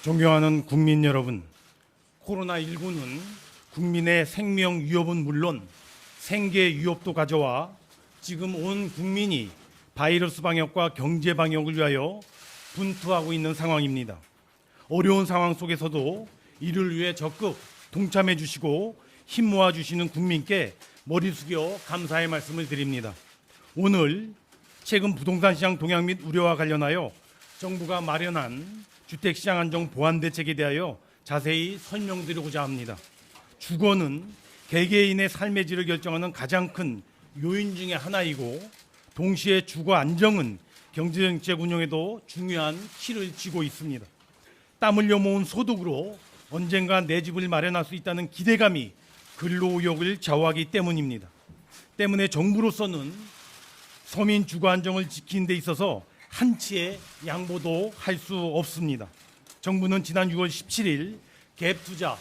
존경하는 국민 여러분, 코로나19는 국민의 생명 위협은 물론 생계 위협도 가져와 지금 온 국민이 바이러스 방역과 경제 방역을 위하여 분투하고 있는 상황입니다. 어려운 상황 속에서도 이를 위해 적극 동참해 주시고 힘 모아 주시는 국민께 머리 숙여 감사의 말씀을 드립니다. 오늘 최근 부동산 시장 동향 및 우려와 관련하여 정부가 마련한 주택시장 안정 보완 대책에 대하여 자세히 설명드리고자 합니다. 주거는 개개인의 삶의 질을 결정하는 가장 큰 요인 중에 하나이고, 동시에 주거 안정은 경제정책 운영에도 중요한 키를 쥐고 있습니다. 땀 흘려 모은 소득으로 언젠가 내 집을 마련할 수 있다는 기대감이 근로의욕을 좌우하기 때문입니다. 때문에 정부로서는 서민 주거 안정을 지키는 데 있어서 한치의 양보도 할 수 없습니다. 정부는 지난 6월 17일 갭투자,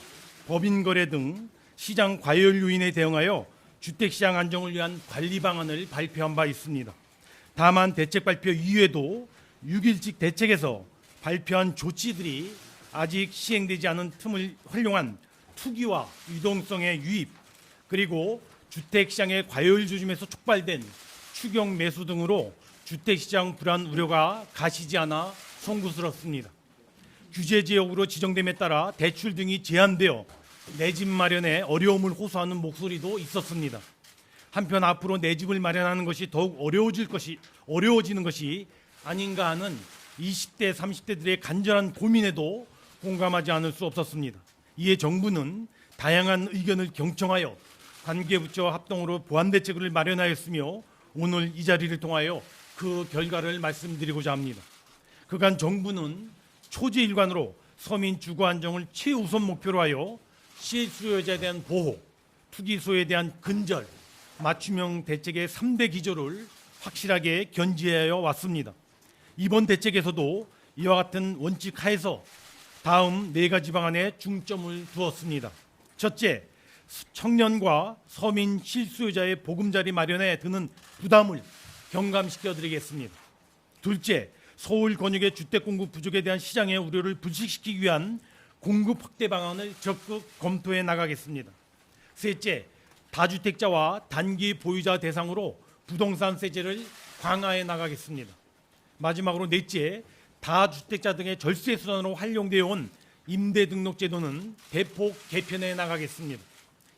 법인거래 등 시장 과열 요인에 대응하여 주택시장 안정을 위한 관리 방안을 발표한 바 있습니다. 다만 대책 발표 이후에도 6일직 대책에서 발표한 조치들이 아직 시행되지 않은 틈을 활용한 투기와 유동성의 유입, 그리고 주택시장의 과열 조짐에서 촉발된 추경 매수 등으로 주택시장 불안 우려가 가시지 않아 송구스럽습니다. 규제 지역으로 지정됨에 따라 대출 등이 제한되어 내 집 마련에 어려움을 호소하는 목소리도 있었습니다. 한편 앞으로 내 집을 마련하는 것이 더욱 어려워지는 것이 아닌가 하는 20대, 30대들의 간절한 고민에도 공감하지 않을 수 없었습니다. 이에 정부는 다양한 의견을 경청하여 관계부처와 합동으로 보완 대책을 마련하였으며 오늘 이 자리를 통하여 그 결과를 말씀드리고자 합니다. 그간 정부는 초지일관으로 서민 주거 안정을 최우선 목표로 하여 실수요자에 대한 보호, 투기소에 대한 근절, 맞춤형 대책의 3대 기조를 확실하게 견지하여 왔습니다. 이번 대책에서도 이와 같은 원칙 하에서 다음 4가지 방안에 중점을 두었습니다. 첫째, 청년과 서민 실수요자의 보금자리 마련에 드는 부담을 경감시켜 드리겠습니다. 둘째, 서울 권역의 주택 공급 부족에 대한 시장의 우려를 불식시키기 위한 공급 확대 방안을 적극 검토해 나가겠습니다. 셋째, 다주택자와 단기 보유자 대상으로 부동산 세제를 강화해 나가겠습니다. 마지막으로 넷째, 다주택자 등의 절세 수단으로 활용되어 온 임대등록제도는 대폭 개편해 나가겠습니다.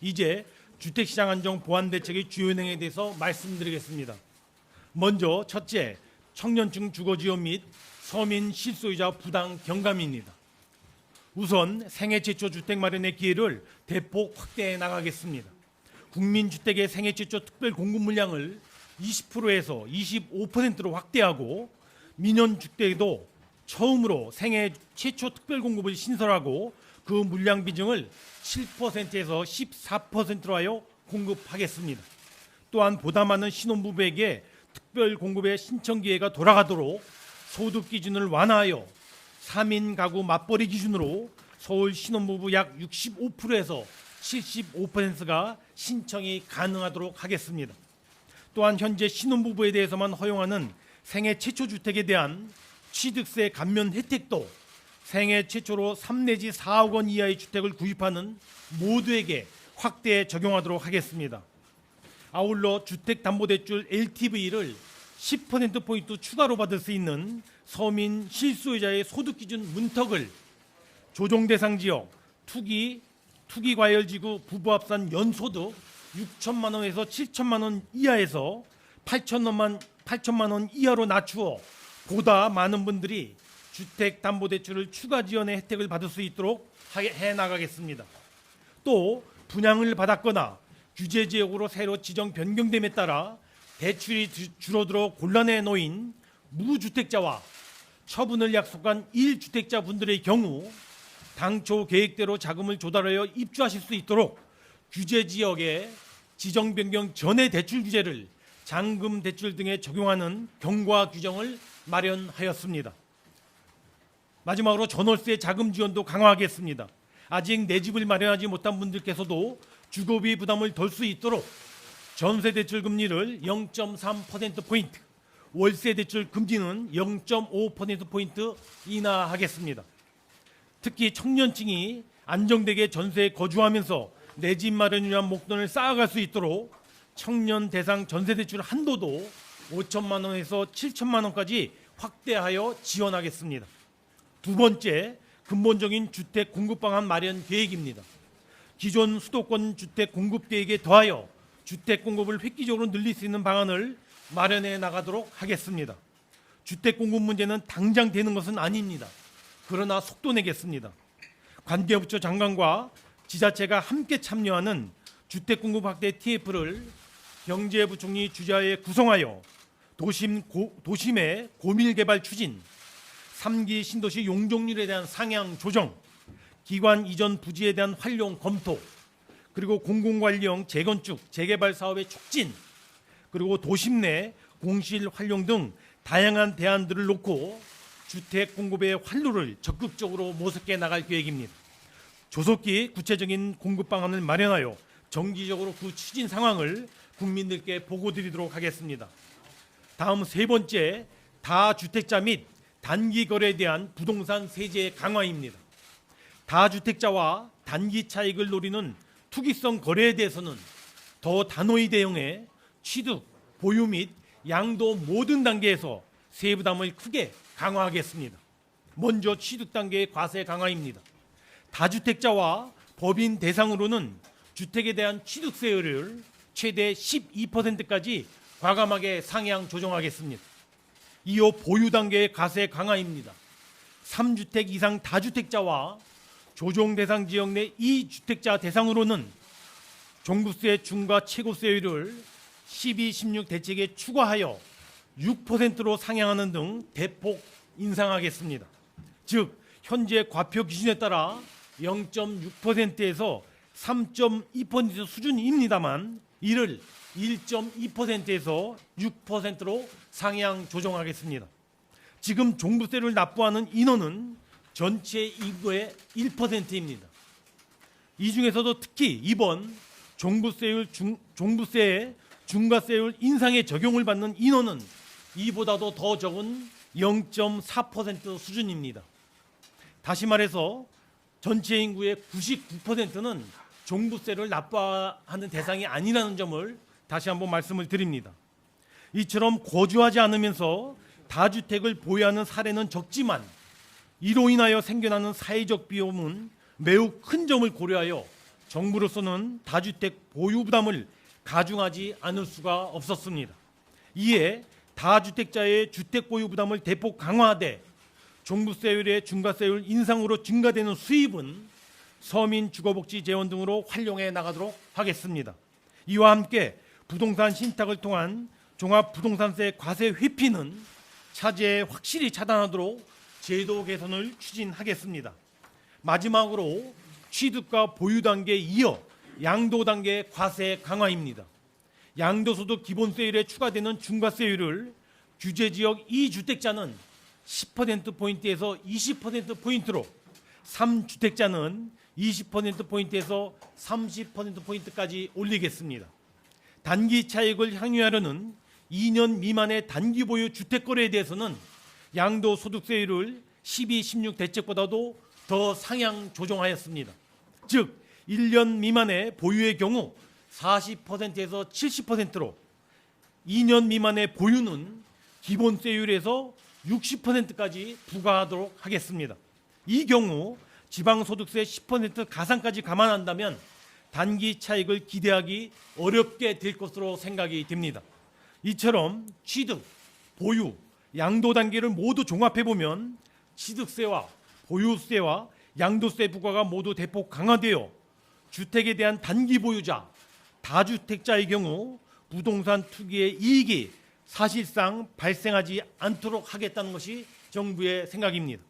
이제 주택시장 안정 보완 대책의 주요 내용에 대해서 말씀드리겠습니다. 먼저 첫째, 청년층 주거 지원 및 서민 실소유자 부담 경감입니다. 우선 생애 최초 주택 마련의 기회를 대폭 확대해 나가겠습니다. 국민주택의 생애 최초 특별 공급 물량을 20%에서 25%로 확대하고, 민원주택에도 처음으로 생애 최초 특별 공급을 신설하고 그 물량 비중을 7%에서 14%로 하여 공급하겠습니다. 또한 보다 많은 신혼부부에게 특별 공급의 신청 기회가 돌아가도록 소득 기준을 완화하여 3인 가구 맞벌이 기준으로 서울 신혼부부 약 65%에서 75%가 신청이 가능하도록 하겠습니다. 또한 현재 신혼부부에 대해서만 허용하는 생애 최초 주택에 대한 취득세 감면 혜택도 생애 최초로 3 내지 4억 원 이하의 주택을 구입하는 모두에게 확대 적용하도록 하겠습니다. 아울러 주택담보대출 LTV를 10%포인트 추가로 받을 수 있는 서민 실수요자의 소득기준 문턱을 조정대상 지역, 투기과열지구 부부합산 연소득 6천만 원에서 7천만 원 이하에서 8천만 원 이하로 낮추어 보다 많은 분들이 주택담보대출을 추가 지원의 혜택을 받을 수 있도록 해나가겠습니다. 또 분양을 받았거나 규제지역으로 새로 지정 변경됨에 따라 대출이 줄어들어 곤란에 놓인 무주택자와 처분을 약속한 1주택자 분들의 경우 당초 계획대로 자금을 조달하여 입주하실 수 있도록 규제지역에 지정 변경 전의 대출 규제를 잔금 대출 등에 적용하는 경과 규정을 마련하였습니다. 마지막으로 전월세 자금 지원도 강화하겠습니다. 아직 내 집을 마련하지 못한 분들께서도 주거비 부담을 덜 수 있도록 전세 대출 금리를 0.3%포인트, 월세 대출 금리는 0.5%포인트 인하하겠습니다. 특히 청년층이 안정되게 전세에 거주하면서 내 집 마련을 위한 목돈을 쌓아갈 수 있도록 청년 대상 전세대출 한도도 5천만 원에서 7천만 원까지 확대하여 지원하겠습니다. 두 번째, 근본적인 주택 공급 방안 마련 계획입니다. 기존 수도권 주택 공급 계획에 더하여 주택 공급을 획기적으로 늘릴 수 있는 방안을 마련해 나가도록 하겠습니다. 주택 공급 문제는 당장 되는 것은 아닙니다. 그러나 속도 내겠습니다. 관계부처 장관과 지자체가 함께 참여하는 주택 공급 확대 TF를 경제부총리 주재하에 구성하여 도심의 고밀개발 추진, 3기 신도시 용적률에 대한 상향 조정, 기관 이전 부지에 대한 활용 검토, 그리고 공공관리형 재건축, 재개발 사업의 촉진, 그리고 도심 내 공실 활용 등 다양한 대안들을 놓고 주택 공급의 활로를 적극적으로 모색해 나갈 계획입니다. 조속히 구체적인 공급 방안을 마련하여 정기적으로 그 추진 상황을 국민들께 보고드리도록 하겠습니다. 다음 세 번째, 다주택자 및 단기 거래에 대한 부동산 세제 강화입니다. 다주택자와 단기 차익을 노리는 투기성 거래에 대해서는 더 단호히 대응해 취득, 보유 및 양도 모든 단계에서 세부담을 크게 강화하겠습니다. 먼저 취득 단계의 과세 강화입니다. 다주택자와 법인 대상으로는 주택에 대한 취득세율을 최대 12%까지 과감하게 상향 조정하겠습니다. 이어 보유 단계의 과세 강화입니다. 3주택 이상 다주택자와 조정 대상 지역 내 2주택자 대상으로는 종부세 중과 최고세율을 12, 16 대책에 추가하여 6%로 상향하는 등 대폭 인상하겠습니다. 즉 현재 과표 기준에 따라 0.6%에서 3.2% 수준입니다만 이를 1.2%에서 6%로 상향 조정하겠습니다. 지금 종부세를 납부하는 인원은 전체 인구의 1%입니다. 이 중에서도 특히 이번 종부세의 중과세율 인상에 적용을 받는 인원은 이보다도 더 적은 0.4% 수준입니다. 다시 말해서 전체 인구의 99%는 종부세를 납부하는 대상이 아니라는 점을 다시 한번 말씀을 드립니다. 이처럼 거주하지 않으면서 다주택을 보유하는 사례는 적지만 이로 인하여 생겨나는 사회적 비용은 매우 큰 점을 고려하여 정부로서는 다주택 보유 부담을 가중하지 않을 수가 없었습니다. 이에 다주택자의 주택 보유 부담을 대폭 강화하되 종부세율의 중과세율 인상으로 증가되는 수입은 서민 주거복지 재원 등으로 활용해 나가도록 하겠습니다. 이와 함께 부동산 신탁을 통한 종합부동산세 과세 회피는 차제에 확실히 차단하도록 제도 개선을 추진하겠습니다. 마지막으로 취득과 보유 단계에 이어 양도 단계 과세 강화입니다. 양도소득 기본세율에 추가되는 중과세율을 규제지역 2주택자는 10%포인트에서 20%포인트로 3주택자는 20%포인트에서 30%포인트까지 올리겠습니다. 단기 차익을 향유하려는 2년 미만의 단기 보유 주택 거래에 대해서는 양도소득세율을 12, 16 대책보다도 더 상향 조정하였습니다. 즉 1년 미만의 보유의 경우 40%에서 70%로 2년 미만의 보유는 기본세율에서 60%까지 부과하도록 하겠습니다. 이 경우 지방소득세 10% 가산까지 감안한다면 단기 차익을 기대하기 어렵게 될 것으로 생각이 됩니다. 이처럼 취득, 보유, 양도 단계를 모두 종합해보면 취득세와 보유세와 양도세 부과가 모두 대폭 강화되어 주택에 대한 단기 보유자, 다주택자의 경우 부동산 투기의 이익이 사실상 발생하지 않도록 하겠다는 것이 정부의 생각입니다.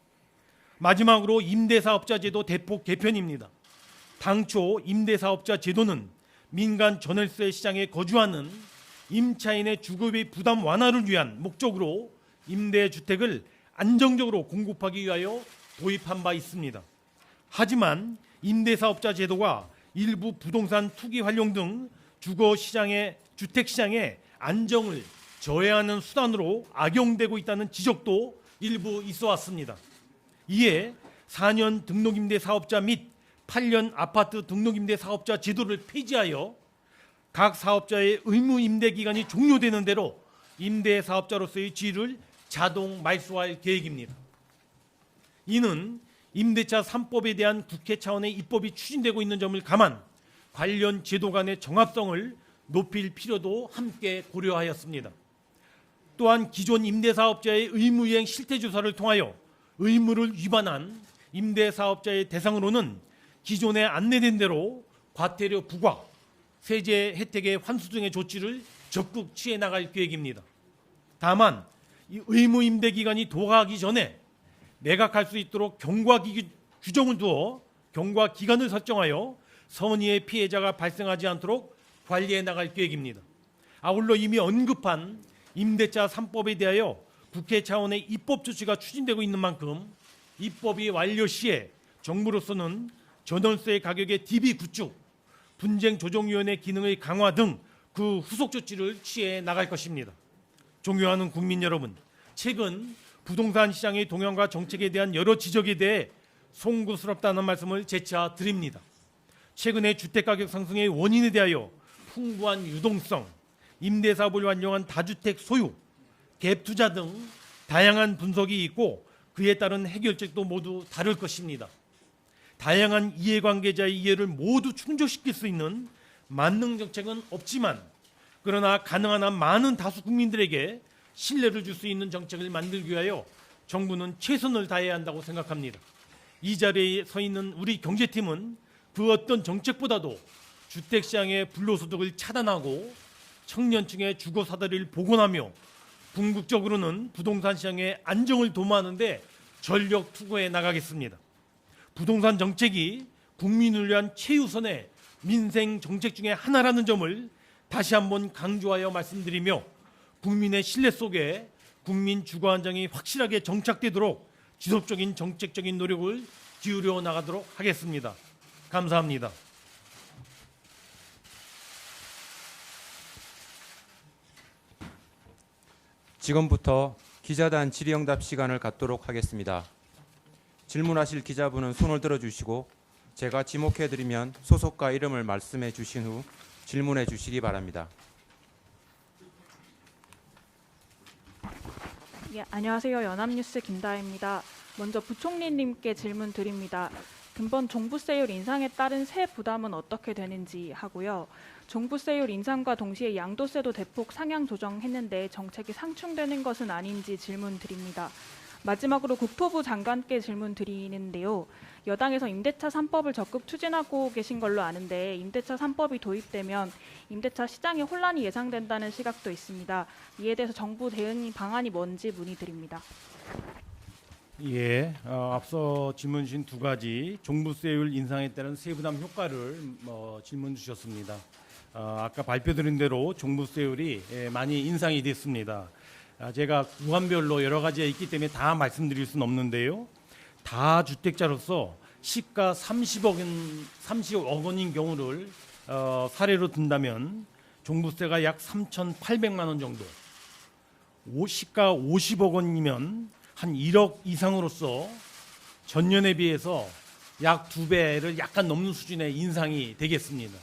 마지막으로 임대사업자 제도 대폭 개편입니다. 당초 임대사업자 제도는 민간 전월세 시장에 거주하는 임차인의 주거비 부담 완화를 위한 목적으로 임대주택을 안정적으로 공급하기 위하여 도입한 바 있습니다. 하지만 임대사업자 제도가 일부 부동산 투기 활용 등 주택시장의 안정을 저해하는 수단으로 악용되고 있다는 지적도 일부 있어 왔습니다. 이에 4년 등록임대 사업자 및 8년 아파트 등록임대 사업자 제도를 폐지하여 각 사업자의 의무 임대 기간이 종료되는 대로 임대 사업자로서의 지위를 자동 말소할 계획입니다. 이는 임대차 3법에 대한 국회 차원의 입법이 추진되고 있는 점을 감안 관련 제도 간의 정합성을 높일 필요도 함께 고려하였습니다. 또한 기존 임대사업자의 의무이행 실태조사를 통하여 의무를 위반한 임대사업자의 대상으로는 기존에 안내된 대로 과태료 부과, 세제 혜택의 환수 등의 조치를 적극 취해 나갈 계획입니다. 다만 이 의무 임대 기간이 도하하기 전에 매각할 수 있도록 경과 규정을 두어 경과 기간을 설정하여 선의의 피해자가 발생하지 않도록 관리해 나갈 계획입니다. 아울러 이미 언급한 임대차 3법에 대하여 국회 차원의 입법 조치가 추진되고 있는 만큼 입법이 완료 시에 정부로서는 전월세 가격의 DB 구축, 분쟁 조정위원회 기능의 강화 등 그 후속 조치를 취해 나갈 것입니다. 존경하는 국민 여러분, 최근 부동산 시장의 동향과 정책에 대한 여러 지적에 대해 송구스럽다는 말씀을 재차 드립니다. 최근의 주택가격 상승의 원인에 대하여 풍부한 유동성, 임대사업을 완료한 다주택 소유, 갭투자 등 다양한 분석이 있고 그에 따른 해결책도 모두 다를 것입니다. 다양한 이해관계자의 이해를 모두 충족시킬 수 있는 만능 정책은 없지만 그러나 가능한 한 많은 다수 국민들에게 신뢰를 줄 수 있는 정책을 만들기 위하여 정부는 최선을 다해야 한다고 생각합니다. 이 자리에 서 있는 우리 경제팀은 그 어떤 정책보다도 주택시장의 불로소득을 차단하고 청년층의 주거사다리를 복원하며 궁극적으로는 부동산 시장의 안정을 도모하는 데 전력 투구해 나가겠습니다. 부동산 정책이 국민을 위한 최우선의 민생 정책 중에 하나라는 점을 다시 한번 강조하여 말씀드리며 국민의 신뢰 속에 국민 주거 안정이 확실하게 정착되도록 지속적인 정책적인 노력을 기울여 나가도록 하겠습니다. 감사합니다. 지금부터 기자단 질의응답 시간을 갖도록 하겠습니다. 질문하실 기자분은 손을 들어주시고 제가 지목해드리면 소속과 이름을 말씀해 주신 후 질문해 주시기 바랍니다. 예, 안녕하세요. 연합뉴스 김다혜입니다. 먼저 부총리님께 질문 드립니다. 근본 종부세율 인상에 따른 세 부담은 어떻게 되는지 하고요. 종부세율 인상과 동시에 양도세도 대폭 상향 조정했는데 정책이 상충되는 것은 아닌지 질문 드립니다. 마지막으로 국토부 장관께 질문 드리는데요. 여당에서 임대차 3법을 적극 추진하고 계신 걸로 아는데 임대차 3법이 도입되면 임대차 시장에 혼란이 예상된다는 시각도 있습니다. 이에 대해서 정부 대응 방안이 뭔지 문의드립니다. 예, 앞서 질문 주신 두 가지 종부세율 인상에 따른 세부담 효과를 질문 주셨습니다. 아까 발표드린 대로 종부세율이 많이 인상이 됐습니다. 제가 구간별로 여러 가지가 있기 때문에 다 말씀드릴 수는 없는데요. 다주택자로서 시가 30억 원인 경우를 사례로 든다면 종부세가 약 3,800만 원 정도, 시가 50억 원이면 한 1억 이상으로서 전년에 비해서 약 2배를 약간 넘는 수준의 인상이 되겠습니다.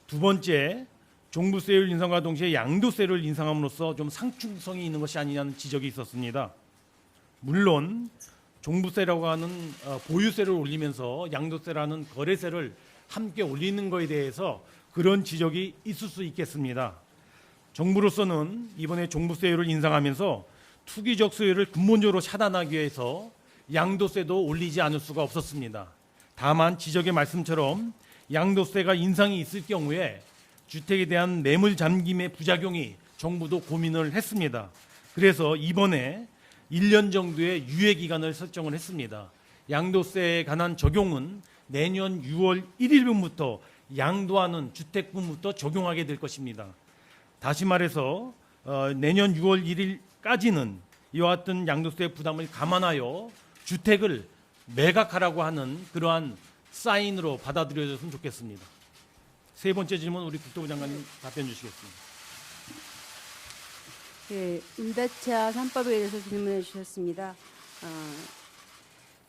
두 번째, 종부세율 인상과 동시에 양도세를 인상함으로써 좀 상충성이 있는 것이 아니냐는 지적이 있었습니다. 물론 종부세라고 하는 보유세를 올리면서 양도세라는 거래세를 함께 올리는 것에 대해서 그런 지적이 있을 수 있겠습니다. 정부로서는 이번에 종부세율을 인상하면서 투기적 수요를 근본적으로 차단하기 위해서 양도세도 올리지 않을 수가 없었습니다. 다만 지적의 말씀처럼 양도세가 인상이 있을 경우에 주택에 대한 매물 잠김의 부작용이 정부도 고민을 했습니다. 그래서 이번에 1년 정도의 유예 기간을 설정을 했습니다. 양도세에 관한 적용은 내년 6월 1일부터 양도하는 주택분부터 적용하게 될 것입니다. 다시 말해서 내년 6월 1일까지는 이와 같은 양도세 부담을 감안하여 주택을 매각하라고 하는 그러한 사인으로 받아들여졌으면 좋겠습니다. 세 번째 질문 우리 국토부 장관님 답변 주시겠습니다. 네, 임대차 3법에 대해서 질문해 주셨습니다.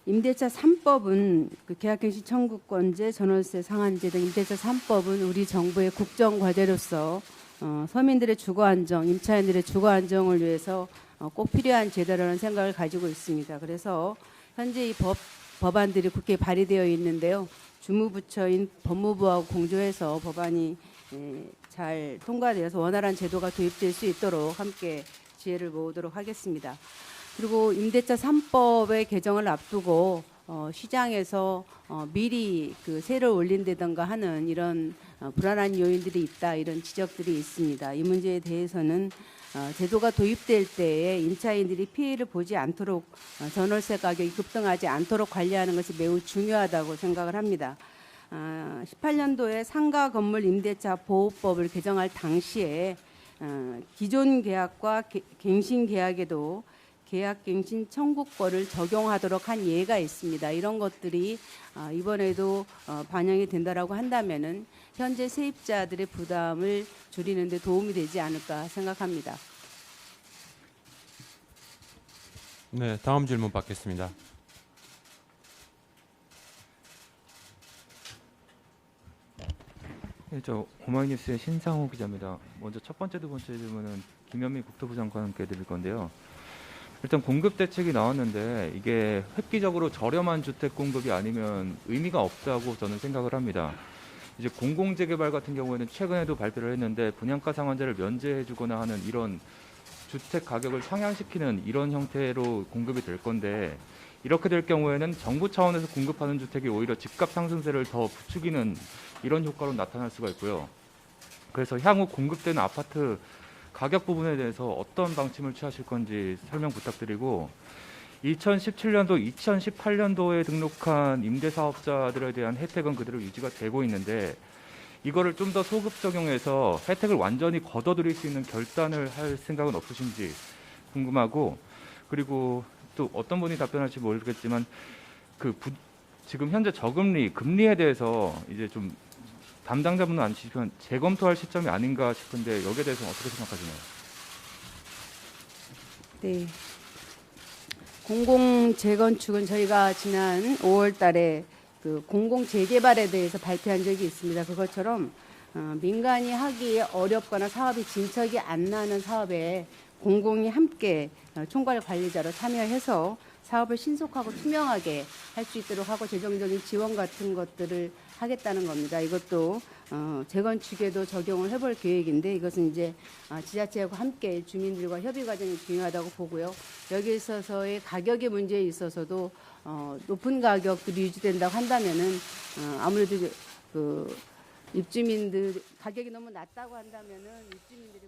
임대차 3법은 그 계약갱신 청구권제, 전월세 상한제 등 임대차 3법은 우리 정부의 국정 과제로서 서민들의 주거 안정, 임차인들의 주거 안정을 위해서 꼭 필요한 제도라는 생각을 가지고 있습니다. 그래서 현재 이 법안들이 국회에 발의되어 있는데요. 주무부처인 법무부하고 공조해서 법안이 잘 통과되어서 원활한 제도가 도입될 수 있도록 함께 지혜를 모으도록 하겠습니다. 그리고 임대차 3법의 개정을 앞두고 시장에서 미리 그 세를 올린다든가 하는 이런 불안한 요인들이 있다, 이런 지적들이 있습니다. 이 문제에 대해서는 제도가 도입될 때에 임차인들이 피해를 보지 않도록 전월세 가격이 급등하지 않도록 관리하는 것이 매우 중요하다고 생각을 합니다. 18년도에 상가 건물 임대차 보호법을 개정할 당시에 기존 계약과 갱신 계약에도 계약갱신 청구권을 적용하도록 한 예가 있습니다. 이런 것들이 이번에도 반영이 된다라고 한다면은 현재 세입자들의 부담을 줄이는 데 도움이 되지 않을까 생각합니다. 네, 다음 질문 받겠습니다. 네, 저 오마이뉴스의 신상호 기자입니다. 먼저 첫 번째, 두 번째 질문은 김현미 국토부 장관께 드릴 건데요. 일단 공급 대책이 나왔는데 이게 획기적으로 저렴한 주택 공급이 아니면 의미가 없다고 저는 생각을 합니다. 이제 공공재개발 같은 경우에는 최근에도 발표를 했는데 분양가 상한제를 면제해주거나 하는 이런 주택 가격을 상향시키는 이런 형태로 공급이 될 건데, 이렇게 될 경우에는 정부 차원에서 공급하는 주택이 오히려 집값 상승세를 더 부추기는 이런 효과로 나타날 수가 있고요. 그래서 향후 공급되는 아파트 가격 부분에 대해서 어떤 방침을 취하실 건지 설명 부탁드리고, 2017년도, 2018년도에 등록한 임대사업자들에 대한 혜택은 그대로 유지가 되고 있는데, 이거를 좀 더 소급 적용해서 혜택을 완전히 걷어들일 수 있는 결단을 할 생각은 없으신지 궁금하고, 그리고 또 어떤 분이 답변할지 모르겠지만 지금 현재 저금리, 금리에 대해서 이제 좀 담당자분은 아니시지만 재검토할 시점이 아닌가 싶은데 여기에 대해서는 어떻게 생각하시나요? 네. 공공 재건축은 저희가 지난 5월 달에 그 공공 재개발에 대해서 발표한 적이 있습니다. 그것처럼 민간이 하기에 어렵거나 사업이 진척이 안 나는 사업에 공공이 함께 총괄 관리자로 참여해서 사업을 신속하고 투명하게 할 수 있도록 하고 재정적인 지원 같은 것들을 하겠다는 겁니다. 이것도 재건축에도 적용을 해볼 계획인데, 이것은 이제 지자체하고 함께 주민들과 협의 과정이 중요하다고 보고요. 여기에 있어서의 가격의 문제에 있어서도 높은 가격들이 유지된다고 한다면은 아무래도 그 입주민들 가격이 너무 낮다고 한다면은 입주민들이